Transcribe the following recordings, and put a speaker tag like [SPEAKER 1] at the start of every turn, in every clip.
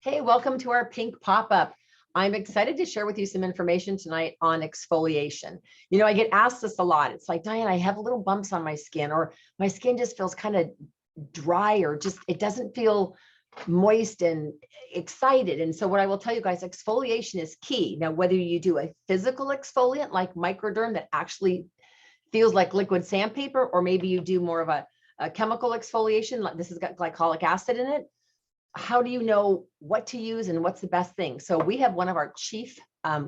[SPEAKER 1] Hey, welcome to our pink pop-up. I'm excited to share with you some information tonight on exfoliation. I get asked this a lot. It's like, Diane, I have little bumps on my skin, or my skin just feels kind of dry, or just it doesn't feel moist and excited. And so what I will tell you guys, exfoliation is key. Now, whether you do a physical exfoliant like microderm that actually feels like liquid sandpaper, or maybe you do more of a chemical exfoliation, like this has got glycolic acid in it. How do you know what to use and what's the best thing? So we have one of our chief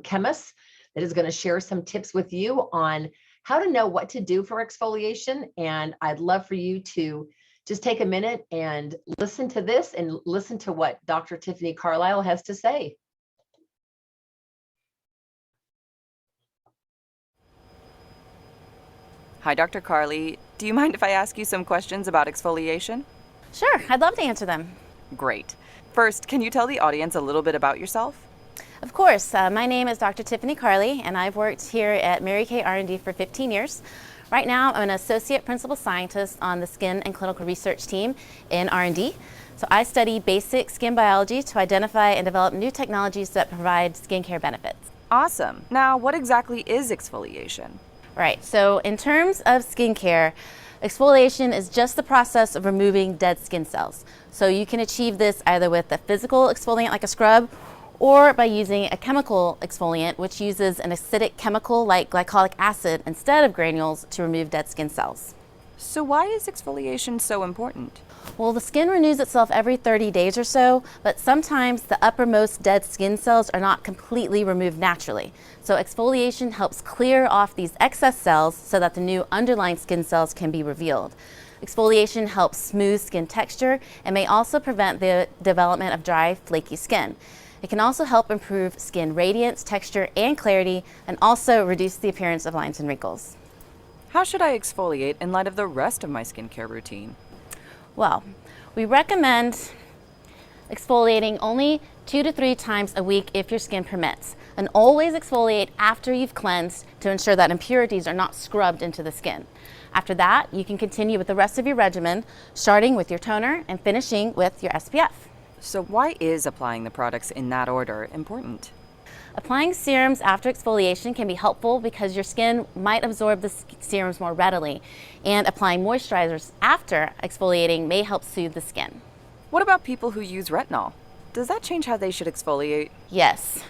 [SPEAKER 1] chemists that is going to share some tips with you on how to know what to do for exfoliation. And I'd love for you to just take a minute and listen to this and listen to what Dr. Tiffany Carlisle has to say.
[SPEAKER 2] Hi, Dr. Carly. Do you mind if I ask you some questions about exfoliation?
[SPEAKER 3] Sure, I'd love to answer them.
[SPEAKER 2] Great. First, can you tell the audience a little bit about yourself?
[SPEAKER 3] Of course, my name is Dr. Tiffany Carly, and I've worked here at Mary Kay R&D for 15 years. Right now, I'm an associate principal scientist on the skin and clinical research team in R&D. So I study basic skin biology to identify and develop new technologies that provide skincare benefits.
[SPEAKER 2] Awesome. Now, what exactly is exfoliation?
[SPEAKER 3] Right, so in terms of skincare, exfoliation is just the process of removing dead skin cells. So you can achieve this either with a physical exfoliant like a scrub, or by using a chemical exfoliant, which uses an acidic chemical like glycolic acid instead of granules to remove dead skin cells.
[SPEAKER 2] So why is exfoliation so important?
[SPEAKER 3] Well, the skin renews itself every 30 days or so, but sometimes the uppermost dead skin cells are not completely removed naturally. So exfoliation helps clear off these excess cells so that the new underlying skin cells can be revealed. Exfoliation helps smooth skin texture and may also prevent the development of dry, flaky skin. It can also help improve skin radiance, texture, and clarity, and also reduce the appearance of lines and wrinkles.
[SPEAKER 2] How should I exfoliate in light of the rest of my skincare routine?
[SPEAKER 3] Well, we recommend exfoliating only 2 to 3 times a week if your skin permits, and always exfoliate after you've cleansed to ensure that impurities are not scrubbed into the skin. After that, you can continue with the rest of your regimen, starting with your toner and finishing with your SPF.
[SPEAKER 2] So why is applying the products in that order important?
[SPEAKER 3] Applying serums after exfoliation can be helpful because your skin might absorb the serums more readily, and applying moisturizers after exfoliating may help soothe the skin.
[SPEAKER 2] What about people who use retinol? Does that change how they should exfoliate?
[SPEAKER 3] Yes.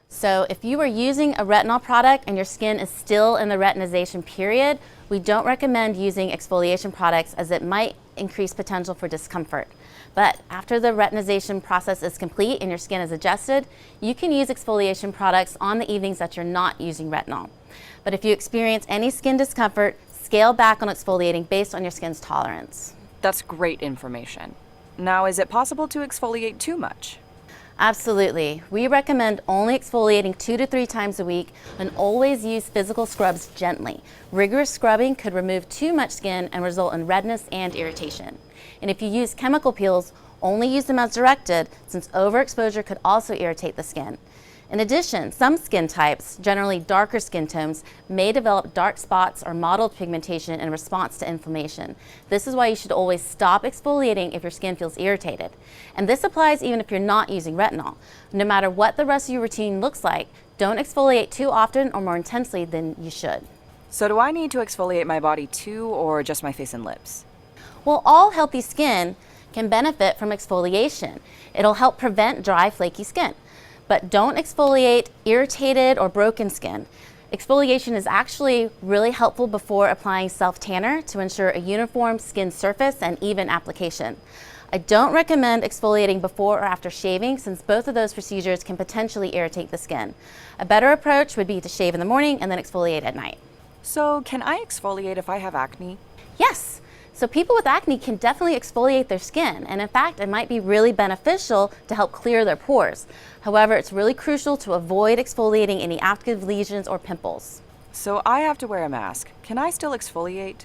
[SPEAKER 3] So if you are using a retinol product and your skin is still in the retinization period, we don't recommend using exfoliation products as it might increase potential for discomfort. But after the retinization process is complete and your skin is adjusted, you can use exfoliation products on the evenings that you're not using retinol. But if you experience any skin discomfort, scale back on exfoliating based on your skin's tolerance.
[SPEAKER 2] That's great information. Now, is it possible to exfoliate too much?
[SPEAKER 3] Absolutely. We recommend only exfoliating 2 to 3 times a week, and always use physical scrubs gently. Rigorous scrubbing could remove too much skin and result in redness and irritation. And if you use chemical peels, only use them as directed, since overexposure could also irritate the skin. In addition, some skin types, generally darker skin tones, may develop dark spots or mottled pigmentation in response to inflammation. This is why you should always stop exfoliating if your skin feels irritated. And this applies even if you're not using retinol. No matter what the rest of your routine looks like, don't exfoliate too often or more intensely than you should.
[SPEAKER 2] So do I need to exfoliate my body too, or just my face and lips?
[SPEAKER 3] Well, all healthy skin can benefit from exfoliation. It'll help prevent dry, flaky skin. But don't exfoliate irritated or broken skin. Exfoliation is actually really helpful before applying self-tanner to ensure a uniform skin surface and even application. I don't recommend exfoliating before or after shaving, since both of those procedures can potentially irritate the skin. A better approach would be to shave in the morning and then exfoliate at night.
[SPEAKER 2] So can I exfoliate if I have acne?
[SPEAKER 3] Yes. So people with acne can definitely exfoliate their skin, and in fact, it might be really beneficial to help clear their pores. However, it's really crucial to avoid exfoliating any active lesions or pimples.
[SPEAKER 2] So I have to wear a mask. Can I still exfoliate?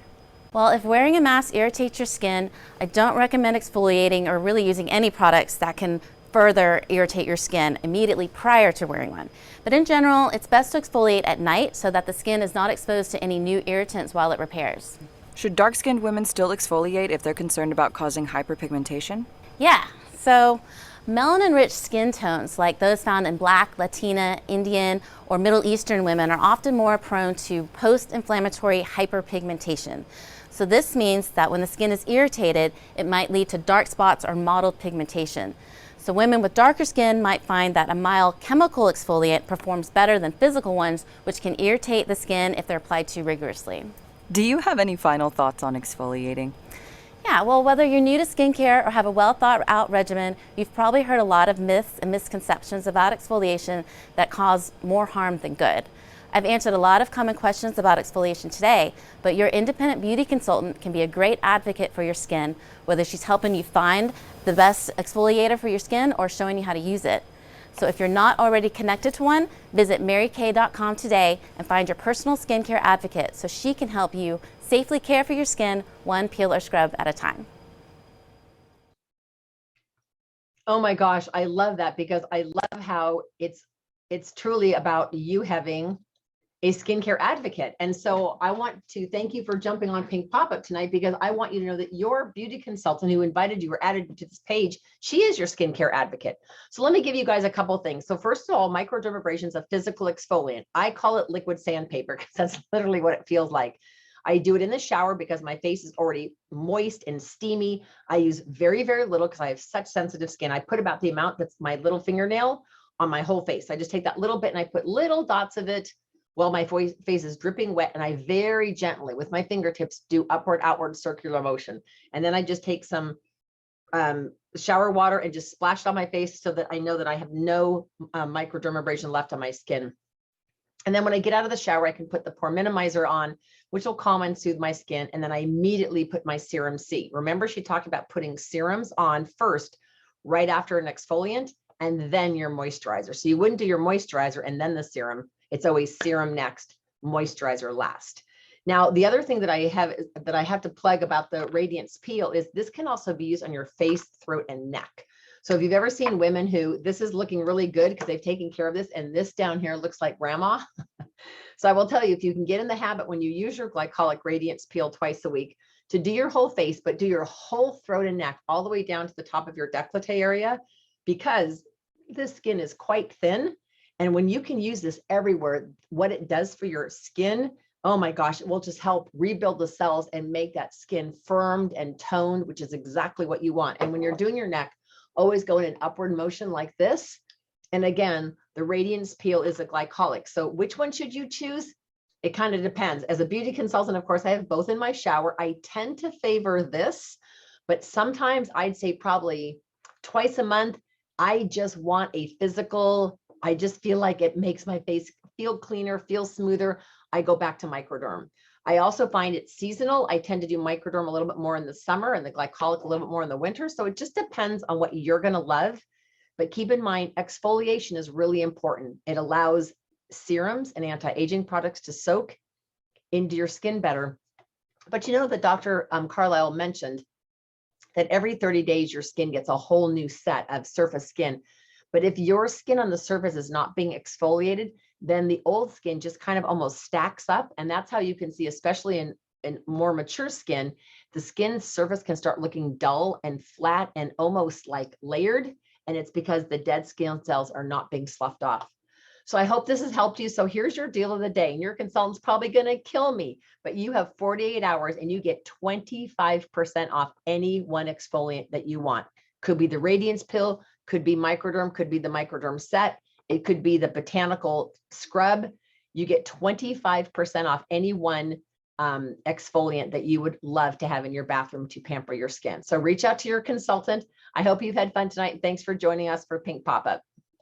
[SPEAKER 3] Well, if wearing a mask irritates your skin, I don't recommend exfoliating or really using any products that can further irritate your skin immediately prior to wearing one. But in general, it's best to exfoliate at night so that the skin is not exposed to any new irritants while it repairs.
[SPEAKER 2] Should dark-skinned women still exfoliate if they're concerned about causing hyperpigmentation?
[SPEAKER 3] Yeah, so Melanin-rich skin tones, like those found in Black, Latina, Indian, or Middle Eastern women, are often more prone to post-inflammatory hyperpigmentation. So this means that when the skin is irritated, it might lead to dark spots or mottled pigmentation. So women with darker skin might find that a mild chemical exfoliant performs better than physical ones, which can irritate the skin if they're applied too rigorously.
[SPEAKER 2] Do you have any final thoughts on exfoliating?
[SPEAKER 3] Yeah, well, whether you're new to skincare or have a well thought out regimen, you've probably heard a lot of myths and misconceptions about exfoliation that cause more harm than good. I've answered a lot of common questions about exfoliation today, but your independent beauty consultant can be a great advocate for your skin, whether she's helping you find the best exfoliator for your skin or showing you how to use it. So if you're not already connected to one, visit marykay.com today and find your personal skincare advocate so she can help you safely care for your skin one peel or scrub at a time.
[SPEAKER 1] Oh my gosh, I love that, because I love how it's truly about you having a skincare advocate. And so I want to thank you for jumping on Pink Pop-Up tonight, because I want you to know that your beauty consultant who invited you or added you to this page, she is your skincare advocate. So let me give you guys a couple things. So first of all, microdermabrasion is a physical exfoliant. I call it liquid sandpaper because that's literally what it feels like. I do it in the shower because my face is already moist and steamy. I use very, very little because I have such sensitive skin. I put about the amount that's my little fingernail on my whole face. I just take that little bit and I put little dots of it while my face is dripping wet, and I very gently with my fingertips do upward, outward circular motion. And then I just take some shower water and just splash it on my face so that I know that I have no microdermabrasion left on my skin. And then when I get out of the shower, I can put the pore minimizer on, which will calm and soothe my skin. And then I immediately put my serum C. Remember, she talked about putting serums on first, right after an exfoliant, and then your moisturizer. So you wouldn't do your moisturizer and then the serum. It's always serum next, moisturizer last. Now, the other thing that I have to plug about the Radiance Peel is this can also be used on your face, throat, and neck. So if you've ever seen women who this is looking really good because they've taken care of this, and this down here looks like grandma. So I will tell you, if you can get in the habit when you use your glycolic Radiance Peel twice a week to do your whole face, but do your whole throat and neck all the way down to the top of your décolleté area, because the skin is quite thin. And when you can use this everywhere, what it does for your skin, oh my gosh, it will just help rebuild the cells and make that skin firmed and toned, which is exactly what you want. And when you're doing your neck, always go in an upward motion like this. And again, the Radiance Peel is a glycolic. So which one should you choose? It kind of depends. As a beauty consultant, of course, I have both in my shower. I tend to favor this, but sometimes I'd say probably twice a month, I just want a physical, I just feel like it makes my face feel cleaner, feel smoother. I go back to microderm. I also find it seasonal. I tend to do microderm a little bit more in the summer and the glycolic a little bit more in the winter. So it just depends on what you're going to love. But keep in mind, exfoliation is really important. It allows serums and anti-aging products to soak into your skin better. But you know that Dr. Carlisle mentioned that every 30 days, your skin gets a whole new set of surface skin. But if your skin on the surface is not being exfoliated, then the old skin just kind of almost stacks up. And that's how you can see, especially in more mature skin, the skin surface can start looking dull and flat and almost like layered. And it's because the dead skin cells are not being sloughed off. So I hope this has helped you. So here's your deal of the day. And your consultant's probably going to kill me, but you have 48 hours and you get 25% off any one exfoliant that you want. Could be the Radiance Pill, could be microderm, could be the microderm set. It could be the botanical scrub. You get 25% off any one exfoliant that you would love to have in your bathroom to pamper your skin. So reach out to your consultant. I hope you've had fun tonight. Thanks for joining us for Pink Pop-Up.